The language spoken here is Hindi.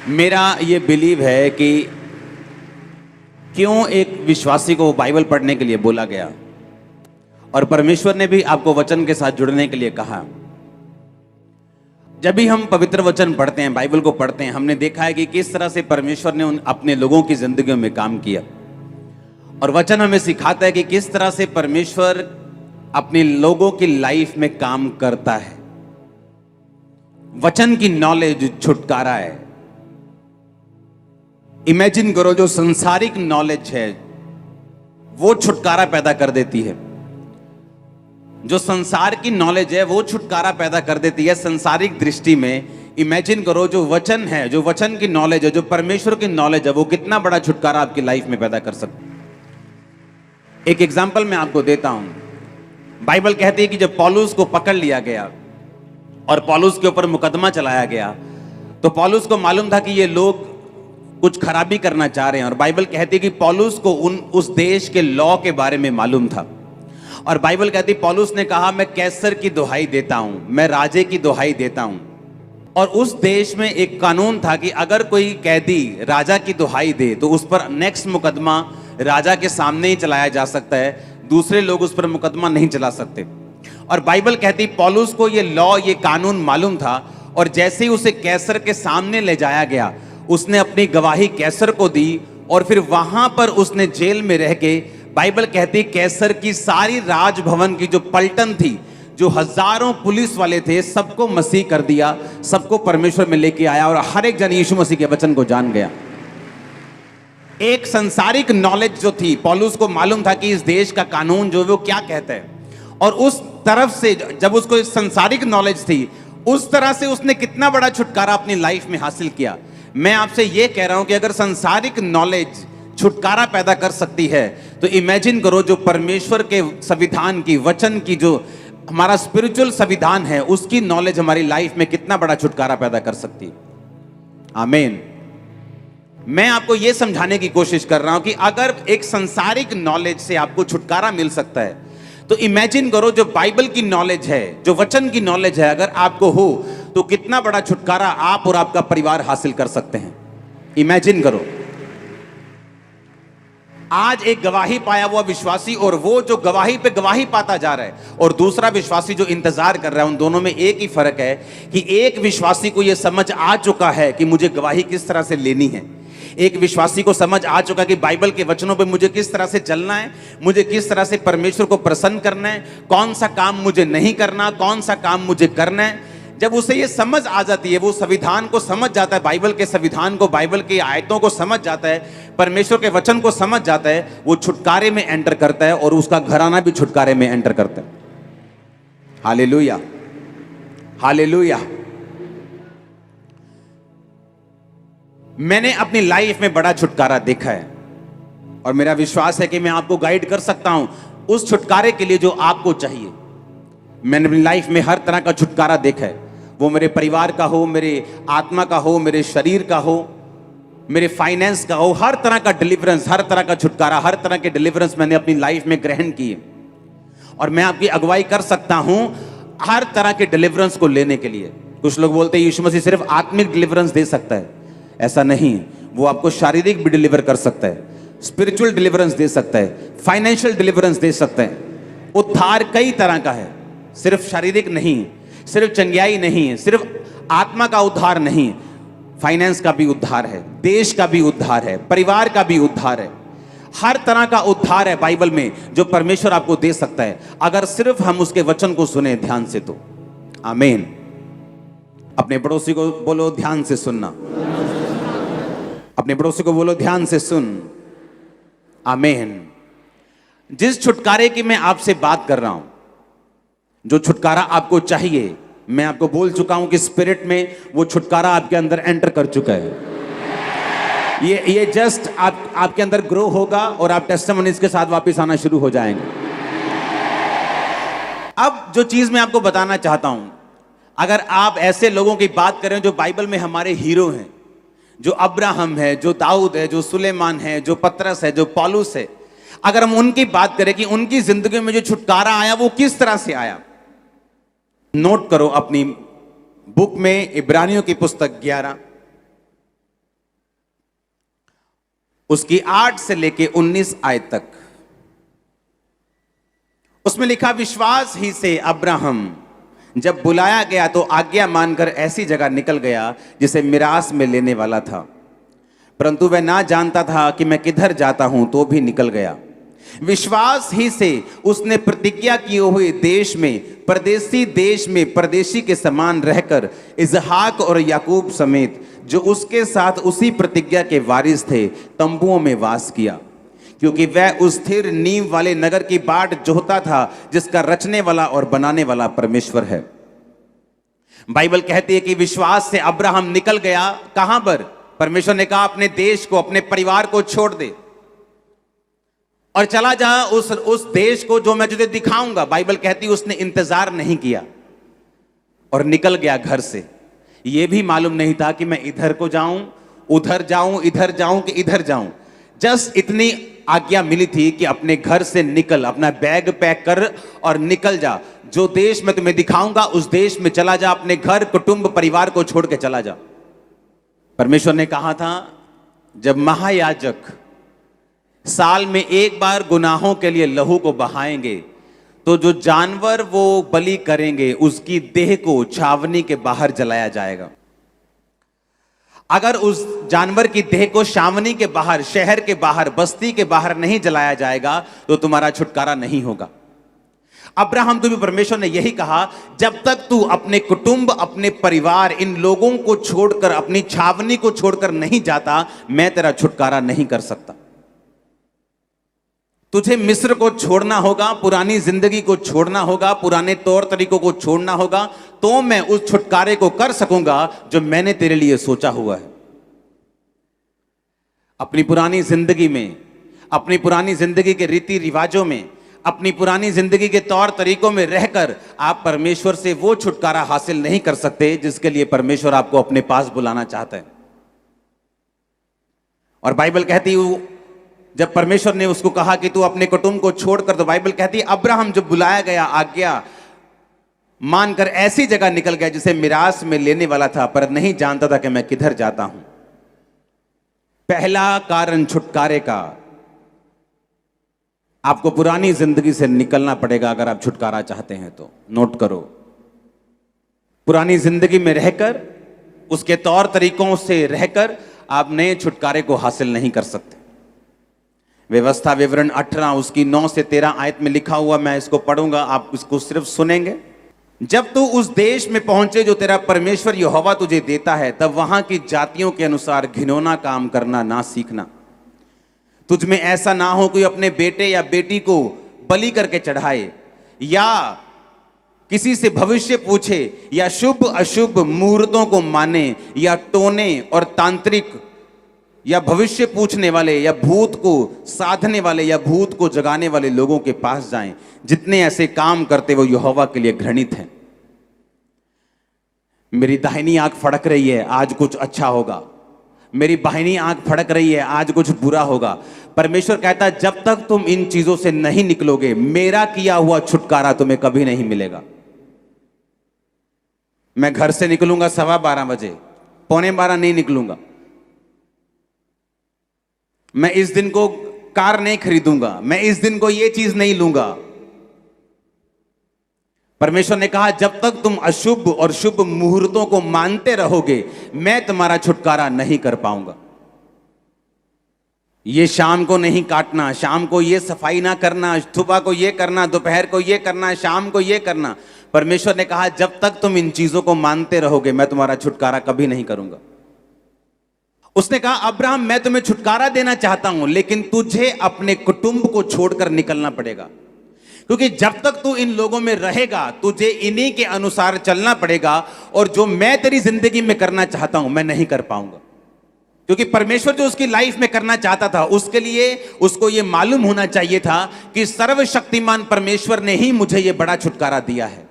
मेरा ये बिलीव है कि क्यों एक विश्वासी को बाइबल पढ़ने के लिए बोला गया और परमेश्वर ने भी आपको वचन के साथ जुड़ने के लिए कहा। जब भी हम पवित्र वचन पढ़ते हैं, बाइबल को पढ़ते हैं, हमने देखा है कि किस तरह से परमेश्वर ने अपने लोगों की जिंदगियों में काम किया। और वचन हमें सिखाता है कि किस तरह से परमेश्वर अपने लोगों की लाइफ में काम करता है। वचन की नॉलेज छुटकारा है। इमेजिन करो, जो संसारिक नॉलेज है वो छुटकारा पैदा कर देती है। जो संसार की नॉलेज है वो छुटकारा पैदा कर देती है संसारिक दृष्टि में। इमेजिन करो, जो वचन है, जो वचन की नॉलेज है, जो परमेश्वर की नॉलेज है, वो कितना बड़ा छुटकारा आपकी लाइफ में पैदा कर सकती है। एक एग्जांपल मैं आपको देता हूं। बाइबल कहती है कि जब पौलुस को पकड़ लिया गया और पौलुस के ऊपर मुकदमा चलाया गया, तो पौलुस को मालूम था कि ये लोग कुछ खराबी करना चाह रहे हैं। और बाइबल कहती है कि पौलुस को उस देश के लॉ के बारे में मालूम था। और बाइबल कहती है पौलुस ने कहा, मैं कैसर की दुहाई देता हूं, मैं राजे की दुहाई देता हूं। और उस देश में एक कानून था कि अगर कोई कैदी राजा की दुहाई दे तो उस पर नेक्स्ट मुकदमा राजा के सामने ही चलाया जा सकता है, दूसरे लोग उस पर मुकदमा नहीं चला सकते। और बाइबल कहती पौलुस को ये लॉ, ये कानून मालूम था। और जैसे ही उसे कैसर के सामने ले जाया गया, उसने अपनी गवाही कैसर को दी। और फिर वहां पर उसने जेल में रह के, बाइबल कहती कैसर की सारी राजभवन की जो पलटन थी, जो हजारों पुलिस वाले थे, सबको मसीह कर दिया, सबको परमेश्वर में लेके आया। और हर एक जन यीशु मसीह के वचन को जान गया। एक संसारिक नॉलेज जो थी, पौलुस को मालूम था कि इस देश का कानून जो है वो क्या कहता है। और उस तरफ से जब उसको संसारिक नॉलेज थी, उस तरह से उसने कितना बड़ा छुटकारा अपनी लाइफ में हासिल किया। मैं आपसे यह कह रहा हूं कि अगर संसारिक नॉलेज छुटकारा पैदा कर सकती है, तो इमेजिन करो जो परमेश्वर के संविधान की, वचन की, जो हमारा स्पिरिचुअल संविधान है, उसकी नॉलेज हमारी लाइफ में कितना बड़ा छुटकारा पैदा कर सकती है। आमीन। मैं आपको यह समझाने की कोशिश कर रहा हूं कि अगर एक संसारिक नॉलेज से आपको छुटकारा मिल सकता है, तो इमेजिन करो जो बाइबल की नॉलेज है, जो वचन की नॉलेज है, अगर आपको हो तो कितना बड़ा छुटकारा आप और आपका परिवार हासिल कर सकते हैं। इमेजिन करो, आज एक गवाही पाया हुआ विश्वासी और वो जो गवाही पे गवाही पाता जा रहा है, और दूसरा विश्वासी जो इंतजार कर रहा है, उन दोनों में एक ही फर्क है कि एक विश्वासी को यह समझ आ चुका है कि मुझे गवाही किस तरह से लेनी है। एक विश्वासी को समझ आ चुका कि बाइबल के वचनों पे मुझे किस तरह से चलना है, मुझे किस तरह से परमेश्वर को प्रसन्न करना है, कौन सा काम मुझे नहीं करना, कौन सा काम मुझे करना है। जब उसे ये समझ आ जाती है, वो संविधान को समझ जाता है, बाइबल के संविधान को, बाइबल की आयतों को समझ जाता है, परमेश्वर के वचन को समझ जाता है, वो छुटकारे में एंटर करता है और उसका घराना भी छुटकारे में एंटर करता है। Hallelujah, hallelujah. मैंने अपनी लाइफ में बड़ा छुटकारा देखा है और मेरा विश्वास है कि मैं आपको गाइड कर सकता हूं उस छुटकारे के लिए जो आपको चाहिए। मैंने अपनी लाइफ में हर तरह का छुटकारा देखा है, वो मेरे परिवार का हो, मेरे आत्मा का हो, मेरे शरीर का हो, मेरे फाइनेंस का हो, हर तरह का डिलीवरेंस, हर तरह का छुटकारा, हर तरह के डिलीवरेंस मैंने अपनी लाइफ में ग्रहण किए। और मैं आपकी अगुवाई कर सकता हूं हर तरह के डिलीवरेंस को लेने के लिए। कुछ लोग बोलते हैं यीशु मसीह सिर्फ आत्मिक डिलीवरेंस दे सकता है। ऐसा नहीं, वो आपको शारीरिक भी डिलीवर कर सकता है, स्पिरिचुअल डिलीवरेंस दे सकता है, फाइनेंशियल डिलीवरेंस दे सकता है। उद्धार कई तरह का है, सिर्फ शारीरिक नहीं, सिर्फ चंगियाई नहीं, सिर्फ आत्मा का उद्धार नहीं, फाइनेंस का भी उद्धार है, देश का भी उद्धार है, परिवार का भी उद्धार है। हर तरह का उद्धार है बाइबल में जो परमेश्वर आपको दे सकता है, अगर सिर्फ हम उसके वचन को सुने ध्यान से तो। आमीन। अपने पड़ोसी को बोलो ध्यान से सुनना, अपने पड़ोसी को बोलो ध्यान से सुन। आमीन। जिस छुटकारे की मैं आपसे बात कर रहा हूं, जो छुटकारा आपको चाहिए, मैं आपको बोल चुका हूं कि स्पिरिट में वो छुटकारा आपके अंदर एंटर कर चुका है। ये जस्ट आपके अंदर ग्रो होगा और आप टेस्टिमनीज के साथ वापस आना शुरू हो जाएंगे। अब जो चीज मैं आपको बताना चाहता हूं, अगर आप ऐसे लोगों की बात करें जो बाइबल में हमारे हीरो हैं, जो अब्राहम है, जो दाऊद है, जो सुलेमान है, जो पतरस है, जो पौलुस है, अगर हम उनकी बात करें कि उनकी जिंदगी में जो छुटकारा आया वो किस तरह से आया, नोट करो अपनी बुक में इब्रानियों की पुस्तक 11 उसकी 8 से लेके 19 आयत तक। उसमें लिखा, विश्वास ही से अब्राहम जब बुलाया गया तो आज्ञा मानकर ऐसी जगह निकल गया जिसे मिरास में लेने वाला था, परंतु वह ना जानता था कि मैं किधर जाता हूं, तो भी निकल गया। विश्वास ही से उसने प्रतिज्ञा किए हुए देश में, परदेशी देश में परदेशी के समान रहकर इसहाक और याकूब समेत जो उसके साथ उसी प्रतिज्ञा के वारिस थे तंबुओं में वास किया, क्योंकि वह उस स्थिर नींव वाले नगर की बाट जोहता था जिसका रचने वाला और बनाने वाला परमेश्वर है। बाइबल कहती है कि विश्वास से अब्राहम निकल गया। कहां पर? परमेश्वर ने कहा अपने देश को, अपने परिवार को छोड़ दे और चला जा उस देश को जो मैं तुझे दिखाऊंगा। बाइबल कहती है उसने इंतजार नहीं किया और निकल गया घर से। यह भी मालूम नहीं था कि मैं इधर को जाऊं, उधर जाऊं, इधर जाऊं कि इधर जाऊं। जस्ट इतनी आज्ञा मिली थी कि अपने घर से निकल, अपना बैग पैक कर और निकल जा। जो देश मैं तुम्हें दिखाऊंगा उस देश में चला जा, अपने घर, कुटुंब, परिवार को छोड़ के चला जा। परमेश्वर ने कहा था जब महायाजक साल में एक बार गुनाहों के लिए लहू को बहाएंगे तो जो जानवर वो बलि करेंगे उसकी देह को छावनी के बाहर जलाया जाएगा। अगर उस जानवर की देह को छावनी के बाहर, शहर के बाहर, बस्ती के बाहर नहीं जलाया जाएगा तो तुम्हारा छुटकारा नहीं होगा। अब्राहम को भी परमेश्वर ने यही कहा, जब तक तू अपने कुटुंब, अपने परिवार, इन लोगों को छोड़कर, अपनी छावनी को छोड़कर नहीं जाता, मैं तेरा छुटकारा नहीं कर सकता। तुझे मिस्र को छोड़ना होगा, पुरानी जिंदगी को छोड़ना होगा, पुराने तौर तरीकों को छोड़ना होगा, तो मैं उस छुटकारे को कर सकूंगा जो मैंने तेरे लिए सोचा हुआ है। अपनी पुरानी जिंदगी में, अपनी पुरानी जिंदगी के रीति रिवाजों में, अपनी पुरानी जिंदगी के तौर तरीकों में रहकर आप परमेश्वर से वो छुटकारा हासिल नहीं कर सकते जिसके लिए परमेश्वर आपको अपने पास बुलाना चाहता है। और बाइबल कहती है जब परमेश्वर ने उसको कहा कि तू अपने कुटुंब को छोड़कर, तो बाइबल कहती है अब्राहम जब बुलाया गया, आज्ञा मानकर ऐसी जगह निकल गया जिसे मिरास में लेने वाला था, पर नहीं जानता था कि मैं किधर जाता हूं। पहला कारण छुटकारे का, आपको पुरानी जिंदगी से निकलना पड़ेगा अगर आप छुटकारा चाहते हैं तो। नोट करो, पुरानी जिंदगी में रहकर, उसके तौर तरीकों से रहकर आप नए छुटकारे को हासिल नहीं कर सकते। व्यवस्था विवरण 18 उसकी 9 से 13 आयत में लिखा हुआ, मैं इसको पढ़ूंगा, आप इसको सिर्फ सुनेंगे। जब तू उस देश में पहुंचे जो तेरा परमेश्वर यहोवा तुझे देता है, तब वहां की जातियों के अनुसार घिनौना काम करना ना सीखना। तुझ में ऐसा ना हो कोई अपने बेटे या बेटी को बलि करके चढ़ाए, या किसी से भविष्य पूछे, या शुभ अशुभ मुहूर्तों को माने, या टोने और तांत्रिक या भविष्य पूछने वाले, या भूत को साधने वाले, या भूत को जगाने वाले लोगों के पास जाएं। जितने ऐसे काम करते वो यहोवा के लिए घृणित हैं। मेरी दाहिनी आंख फड़क रही है, आज कुछ अच्छा होगा। मेरी बाहिनी आंख फड़क रही है, आज कुछ बुरा होगा। परमेश्वर कहता है जब तक तुम इन चीजों से नहीं निकलोगे, मेरा किया हुआ छुटकारा तुम्हें कभी नहीं मिलेगा। मैं घर से निकलूंगा 12:15 बजे, 11:45 नहीं निकलूंगा। मैं इस दिन को कार नहीं खरीदूंगा, मैं इस दिन को ये चीज नहीं लूंगा। परमेश्वर ने कहा जब तक तुम अशुभ और शुभ मुहूर्तों को मानते रहोगे, मैं तुम्हारा छुटकारा नहीं कर पाऊंगा। ये शाम को नहीं काटना, शाम को ये सफाई ना करना, सुबह को ये करना, दोपहर को ये करना, शाम को ये करना। परमेश्वर ने कहा जब तक तुम इन चीजों को मानते रहोगे, मैं तुम्हारा छुटकारा कभी नहीं करूंगा। उसने कहा अब्राहम मैं तुम्हें छुटकारा देना चाहता हूं, लेकिन तुझे अपने कुटुंब को छोड़कर निकलना पड़ेगा, क्योंकि जब तक तू इन लोगों में रहेगा तुझे इन्हीं के अनुसार चलना पड़ेगा, और जो मैं तेरी जिंदगी में करना चाहता हूं मैं नहीं कर पाऊंगा। क्योंकि परमेश्वर जो उसकी लाइफ में करना चाहता था, उसके लिए उसको यह मालूम होना चाहिए था कि सर्वशक्तिमान परमेश्वर ने ही मुझे यह बड़ा छुटकारा दिया है।